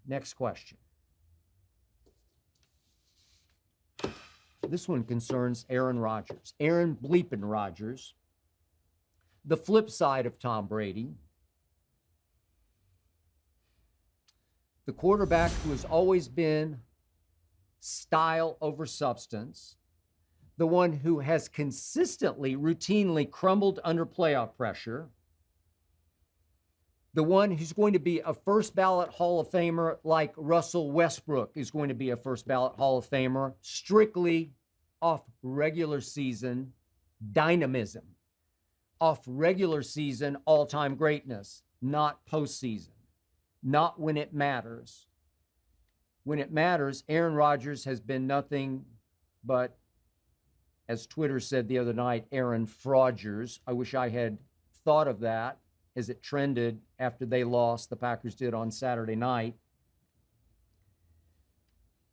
Next question. This one concerns Aaron Rodgers. Aaron bleeping Rodgers. The flip side of Tom Brady. The quarterback who has always been style over substance. The one who has consistently, routinely crumbled under playoff pressure. The one who's going to be a first ballot Hall of Famer like Russell Westbrook is going to be a first ballot Hall of Famer strictly off regular season dynamism, off regular season all-time greatness, not postseason, not when it matters. When it matters, Aaron Rodgers has been nothing but, as Twitter said the other night, Aaron Fraudgers. I wish I had thought of that as it trended after they lost, the Packers did on Saturday night,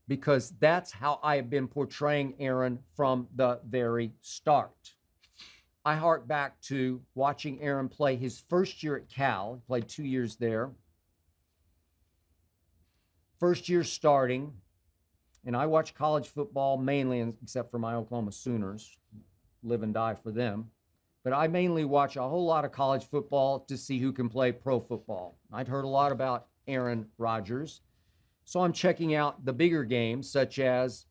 because that's how I have been portraying Aaron from the very start. I hark back to watching Aaron play his first year at Cal, played 2 years there. First year starting, and I watch college football mainly, except for my Oklahoma Sooners, live and die for them. But I mainly watch a whole lot of college football to see who can play pro football. I'd heard a lot about Aaron Rodgers. So I'm checking out the bigger games, such as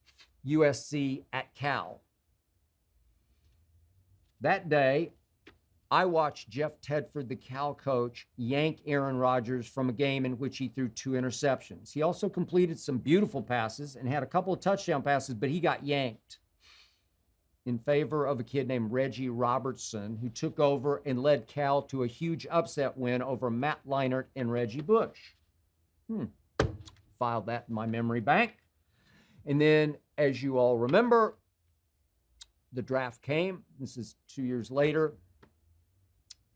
USC at Cal. That day, I watched Jeff Tedford, the Cal coach, yank Aaron Rodgers from a game in which he threw 2 interceptions. He also completed some beautiful passes and had a couple of touchdown passes, but he got yanked in favor of a kid named Reggie Robertson, who took over and led Cal to a huge upset win over Matt Leinart and Reggie Bush. Filed that in my memory bank. And then, as you all remember, the draft came. This is 2 years later.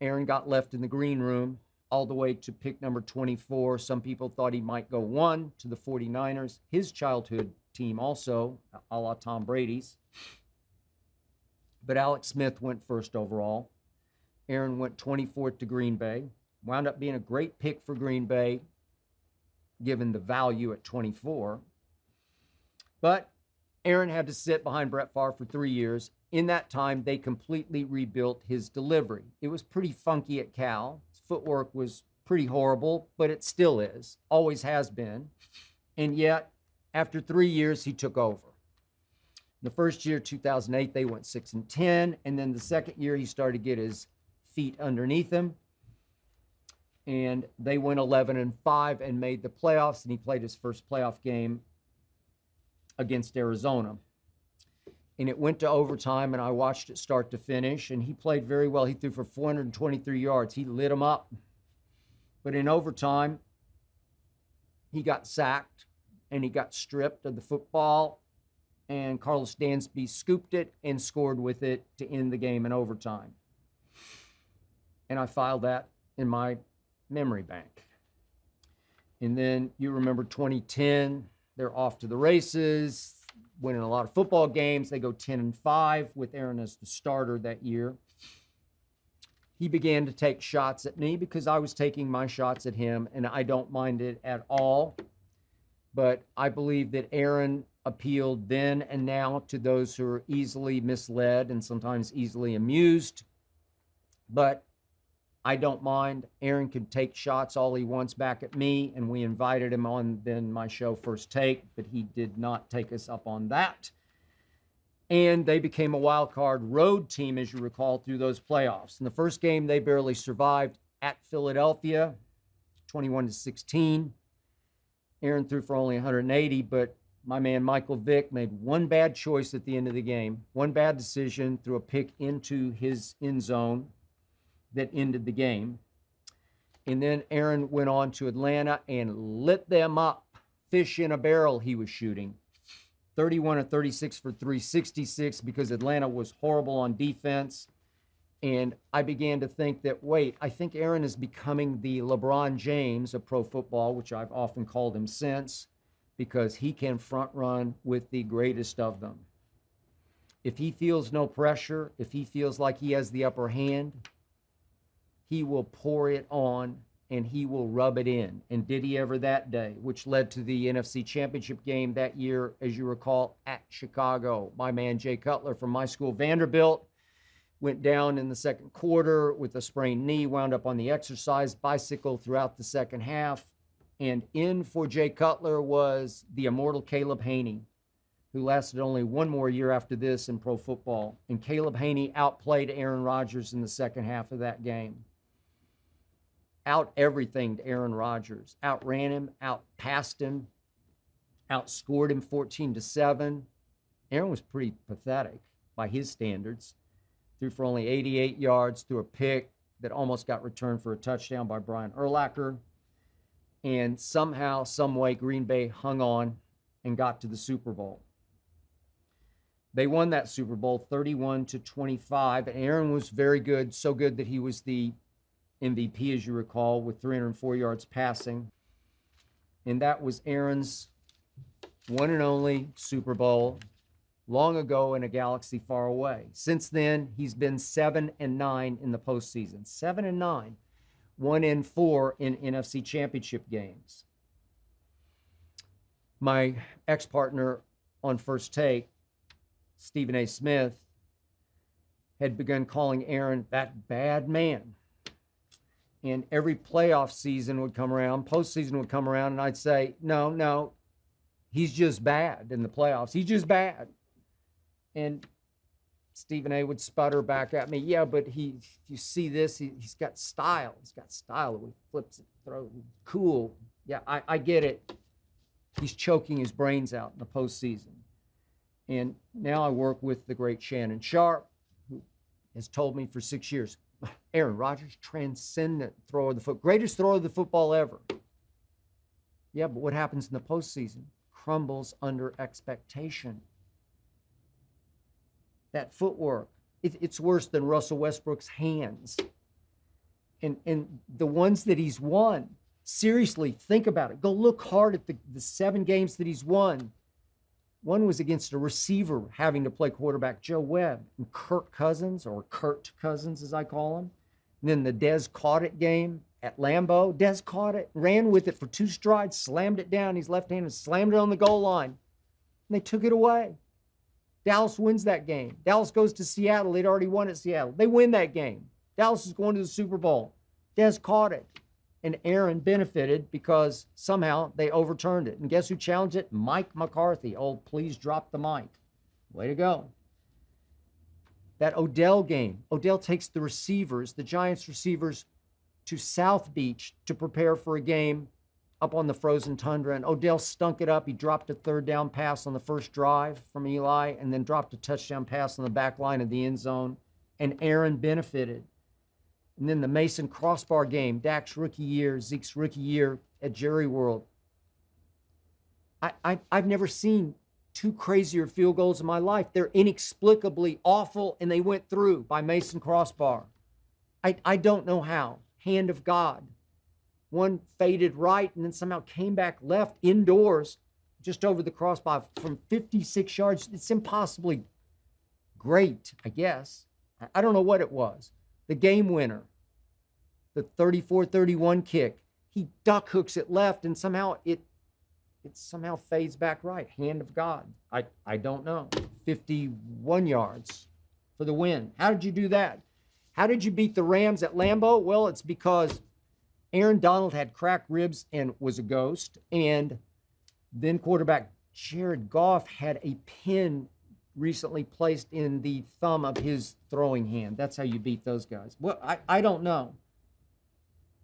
Aaron got left in the green room all the way to pick number 24. Some people thought he might go 1 to the 49ers, his childhood team also, a la Tom Brady's. But Alex Smith went first overall. Aaron went 24th to Green Bay. Wound up being a great pick for Green Bay, given the value at 24. But Aaron had to sit behind Brett Favre for 3 years. In that time, they completely rebuilt his delivery. It was pretty funky at Cal. His footwork was pretty horrible, but it still is. Always has been. And yet, after 3 years, he took over. The first year, 2008, they went 6-10. And then the second year, he started to get his feet underneath him. And they went 11-5 and made the playoffs. And he played his first playoff game against Arizona. And it went to overtime, and I watched it start to finish. And he played very well. He threw for 423 yards. He lit them up. But in overtime, he got sacked, and he got stripped of the football. And Carlos Dansby scooped it and scored with it to end the game in overtime. And I filed that in my memory bank. And then you remember 2010, they're off to the races, winning a lot of football games. They go 10-5 with Aaron as the starter that year. He began to take shots at me because I was taking my shots at him, and I don't mind it at all. But I believe that Aaron appealed then and now to those who are easily misled and sometimes easily amused. But I don't mind. Aaron could take shots all he wants back at me, and we invited him on then my show First Take, but he did not take us up on that. And they became a wild card road team, as you recall, through those playoffs. In the first game, they barely survived at Philadelphia, 21-16. Aaron threw for only 180, but my man Michael Vick made one bad choice at the end of the game, one bad decision, threw a pick into his end zone that ended the game. And then Aaron went on to Atlanta and lit them up. Fish in a barrel he was shooting. 31-36 for 366 because Atlanta was horrible on defense. And I began to think that, wait, I think Aaron is becoming the LeBron James of pro football, which I've often called him since, because he can front run with the greatest of them. If he feels no pressure, if he feels like he has the upper hand, he will pour it on and he will rub it in. And did he ever that day, which led to the NFC Championship game that year, as you recall, at Chicago. My man Jay Cutler from my school, Vanderbilt, went down in the second quarter with a sprained knee, wound up on the exercise bicycle throughout the second half. And in for Jay Cutler was the immortal Caleb Haney, who lasted only one more year after this in pro football. And Caleb Haney outplayed Aaron Rodgers in the second half of that game. Out everything to Aaron Rodgers. Outran him, outpassed him, outscored him 14-7. Aaron was pretty pathetic by his standards. Threw for only 88 yards, threw a pick that almost got returned for a touchdown by Brian Urlacher. And somehow, some way, Green Bay hung on and got to the Super Bowl. They won that Super Bowl 31-25. And Aaron was very good, so good that he was the MVP, as you recall, with 304 yards passing. And that was Aaron's one and only Super Bowl, long ago in a galaxy far away. Since then, he's been 7-9 in the postseason. 7-9, 1-4 in NFC Championship games. My ex-partner on First Take, Stephen A. Smith, had begun calling Aaron that bad man. And every playoff season would come around, postseason would come around, and I'd say, no, he's just bad in the playoffs. He's just bad. And Stephen A. would sputter back at me, yeah, but you see this, he's got style. He's got style. He flips it, throws it, cool. Yeah, I get it. He's choking his brains out in the postseason. And now I work with the great Shannon Sharp, who has told me for 6 years, Aaron Rodgers, transcendent thrower of the foot, greatest thrower of the football ever. Yeah, but what happens in the postseason? Crumbles under expectation. That footwork, it's worse than Russell Westbrook's hands. And the ones that he's won, seriously, think about it. Go look hard at the 7 games that he's won. One was against a receiver having to play quarterback, Joe Webb, and Kirk Cousins, or Kurt Cousins as I call him. And then the Dez caught it game at Lambeau. Dez caught it, ran with it for 2 strides, slammed it down. He's left-handed, slammed it on the goal line. And they took it away. Dallas wins that game. Dallas goes to Seattle. They'd already won at Seattle. They win that game. Dallas is going to the Super Bowl. Dez caught it. And Aaron benefited because somehow they overturned it. And guess who challenged it? Mike McCarthy. Oh, please drop the mic. Way to go. That Odell game. Odell takes the receivers, the Giants receivers, to South Beach to prepare for a game up on the frozen tundra. And Odell stunk it up. He dropped a 3rd down pass on the first drive from Eli and then dropped a touchdown pass on the back line of the end zone. And Aaron benefited. And then the Mason crossbar game, Dak's rookie year, Zeke's rookie year at Jerry World. I've never seen 2 crazier field goals in my life. They're inexplicably awful, and they went through by Mason crossbar. I don't know how. Hand of God. One faded right and then somehow came back left indoors, just over the crossbar from 56 yards. It's impossibly great, I guess. I don't know what it was. The game winner, the 34-31 kick, he duck hooks it left and somehow it somehow fades back right. Hand of God. I don't know. 51 yards for the win. How did you do that? How did you beat the Rams at Lambeau? Well, it's because Aaron Donald had cracked ribs and was a ghost. And then quarterback Jared Goff had a pin recently placed in the thumb of his throwing hand. That's how you beat those guys. Well, I don't know.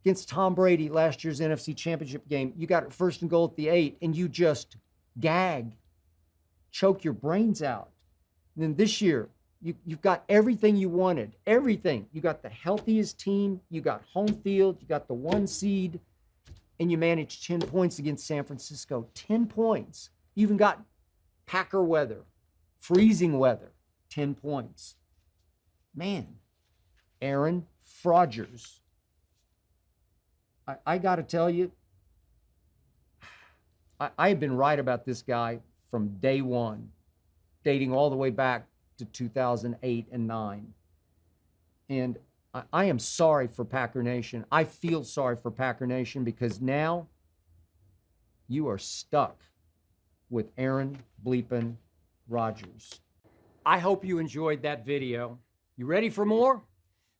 Against Tom Brady last year's NFC Championship game, you got it 1st and goal at the 8, and you just gag, choke your brains out. And then this year, you've got everything you wanted. Everything. You got the healthiest team. You got home field. You got the 1 seed. And you managed 10 points against San Francisco. 10 points. You even got Packer weather. Freezing weather, 10 points. Man, Aaron Rodgers. I got to tell you, I've been right about this guy from day one, dating all the way back to 2008 and 9. And I am sorry for Packer Nation. I feel sorry for Packer Nation because now you are stuck with Aaron bleepin' Rodgers. I hope you enjoyed that video. You ready for more?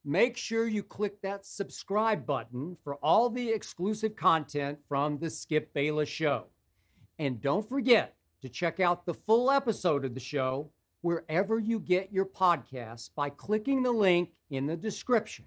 Make sure you click that subscribe button for all the exclusive content from the Skip Bayless Show. And don't forget to check out the full episode of the show wherever you get your podcasts by clicking the link in the description.